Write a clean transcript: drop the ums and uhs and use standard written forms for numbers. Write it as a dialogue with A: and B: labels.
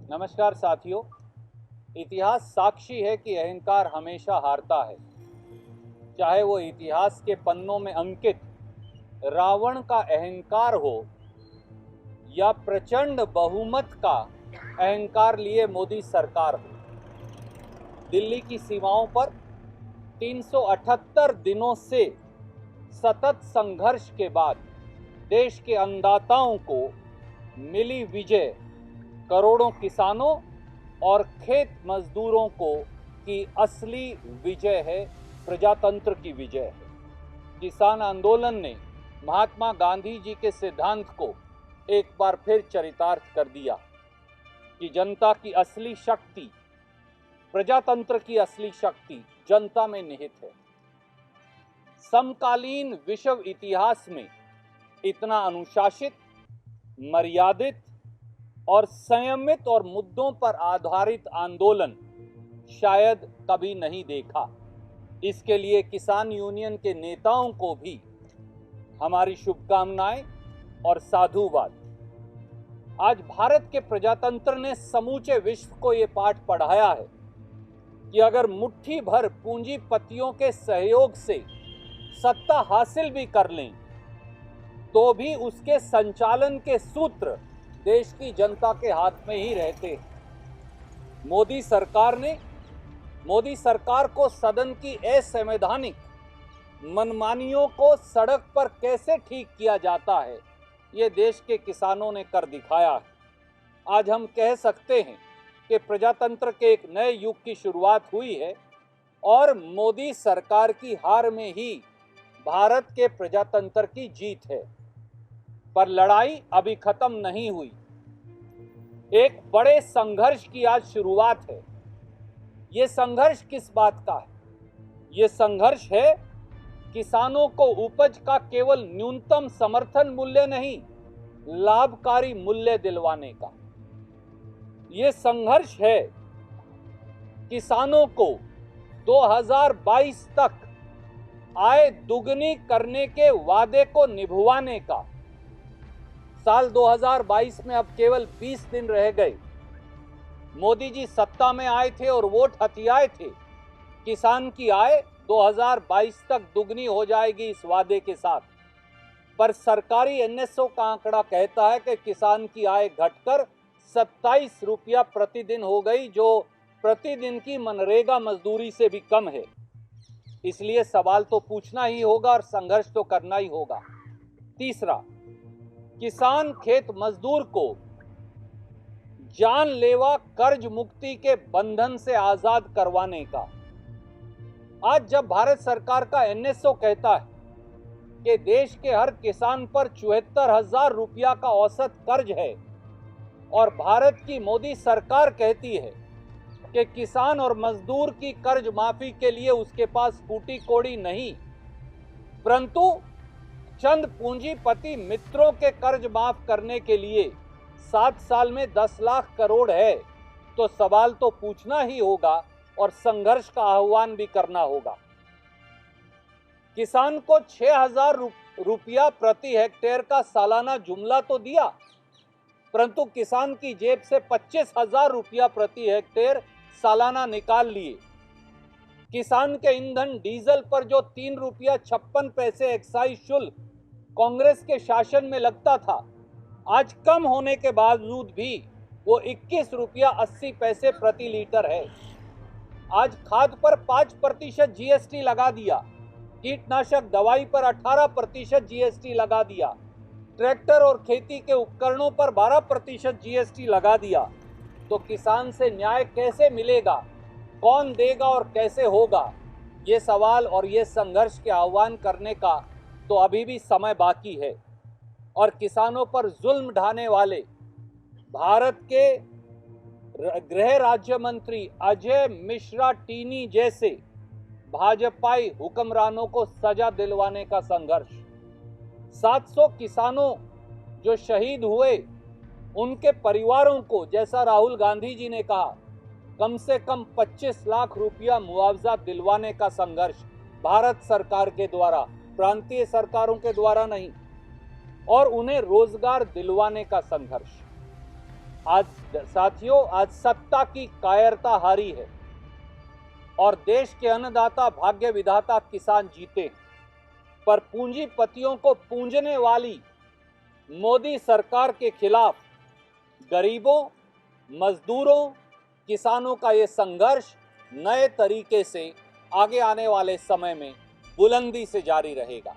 A: नमस्कार साथियों। इतिहास साक्षी है कि अहंकार हमेशा हारता है। चाहे वो इतिहास के पन्नों में अंकित रावण का अहंकार हो या प्रचंड बहुमत का अहंकार लिए मोदी सरकार हो। दिल्ली की सीमाओं पर 378 दिनों से सतत संघर्ष के बाद देश के अन्नदाताओं को मिली विजय करोड़ों किसानों और खेत मजदूरों को की असली विजय है, प्रजातंत्र की विजय है। किसान आंदोलन ने महात्मा गांधी जी के सिद्धांत को एक बार फिर चरितार्थ कर दिया कि जनता की असली शक्ति, प्रजातंत्र की असली शक्ति जनता में निहित है। समकालीन विश्व इतिहास में इतना अनुशासित, मर्यादित और संयमित और मुद्दों पर आधारित आंदोलन शायद कभी नहीं देखा। इसके लिए किसान यूनियन के नेताओं को भी हमारी शुभकामनाएं और साधुवाद। आज भारत के प्रजातंत्र ने समूचे विश्व को ये पाठ पढ़ाया है कि अगर मुट्ठी भर पूंजीपतियों के सहयोग से सत्ता हासिल भी कर लें तो भी उसके संचालन के सूत्र देश की जनता के हाथ में ही रहते हैं। मोदी सरकार को सदन की असंवैधानिक मनमानियों को सड़क पर कैसे ठीक किया जाता है, ये देश के किसानों ने कर दिखाया है। आज हम कह सकते हैं कि प्रजातंत्र के एक नए युग की शुरुआत हुई है और मोदी सरकार की हार में ही भारत के प्रजातंत्र की जीत है। पर लड़ाई अभी खत्म नहीं हुई। एक बड़े संघर्ष की आज शुरुआत है। ये संघर्ष किस बात का है? ये संघर्ष है किसानों को उपज का केवल न्यूनतम समर्थन मूल्य नहीं, लाभकारी मूल्य दिलवाने का। ये संघर्ष है किसानों को 2022 तक आय दुगनी करने के वादे को निभवाने का। साल 2022 में अब केवल 20 दिन रह गए। मोदी जी सत्ता में आए थे और वोट हथियाए थे। किसान की आय 2022 तक दुगनी हो जाएगी इस वादे के साथ। पर सरकारी एनएसओ का आंकड़ा कहता है कि किसान की आय घटकर 27 रुपया प्रतिदिन हो गई, जो प्रतिदिन की मनरेगा मजदूरी से भी कम है। इसलिए सवाल तो पूछना ही होगा और संघर्ष तो करना ही होगा। तीसरा, किसान खेत मजदूर को जानलेवा कर्ज मुक्ति के बंधन से आजाद करवाने का। आज जब भारत सरकार का एनएसओ कहता है कि देश के हर किसान पर 74,000 रुपया का औसत कर्ज है और भारत की मोदी सरकार कहती है कि किसान और मजदूर की कर्ज माफी के लिए उसके पास फूटी कोड़ी नहीं, परंतु चंद पूंजीपति मित्रों के कर्ज माफ करने के लिए 7 साल में 10 लाख करोड़ है, तो सवाल तो पूछना ही होगा और संघर्ष का आह्वान भी करना होगा। किसान को 6,000 रुपया प्रति हेक्टेयर का सालाना जुमला तो दिया, परंतु किसान की जेब से 25,000 रुपया प्रति हेक्टेयर सालाना निकाल लिए। किसान के ईंधन डीजल पर जो 3 रुपया 56 पैसे एक्साइज शुल्क कांग्रेस के शासन में लगता था, आज कम होने के बावजूद भी वो 21 रुपया 80 पैसे प्रति लीटर है। आज खाद पर 5% जीएसटी लगा दिया, कीटनाशक दवाई पर 18% जीएसटी लगा दिया, ट्रैक्टर और खेती के उपकरणों पर 12% जीएसटी लगा दिया। तो किसान से न्याय कैसे मिलेगा, कौन देगा और कैसे होगा? ये सवाल और ये संघर्ष के आह्वान करने का तो अभी भी समय बाकी है। और किसानों पर जुल्म ढाने वाले भारत के गृह राज्य मंत्री अजय मिश्रा टीनी जैसे भाजपाई हुक्मरानों को सजा दिलवाने का संघर्ष। 700 किसानों जो शहीद हुए, उनके परिवारों को, जैसा राहुल गांधी जी ने कहा, कम से कम 25 लाख रुपया मुआवजा दिलवाने का संघर्ष भारत सरकार के द्वारा, प्रांतीय सरकारों के द्वारा नहीं, और उन्हें रोजगार दिलवाने का संघर्ष। आज साथियों, आज सत्ता की कायरता हारी है और देश के अन्नदाता भाग्य विधाता किसान जीते हैं। पर पूंजीपतियों को पूंजने वाली मोदी सरकार के खिलाफ गरीबों, मजदूरों, किसानों का ये संघर्ष नए तरीके से आगे आने वाले समय में बुलंदी से जारी रहेगा।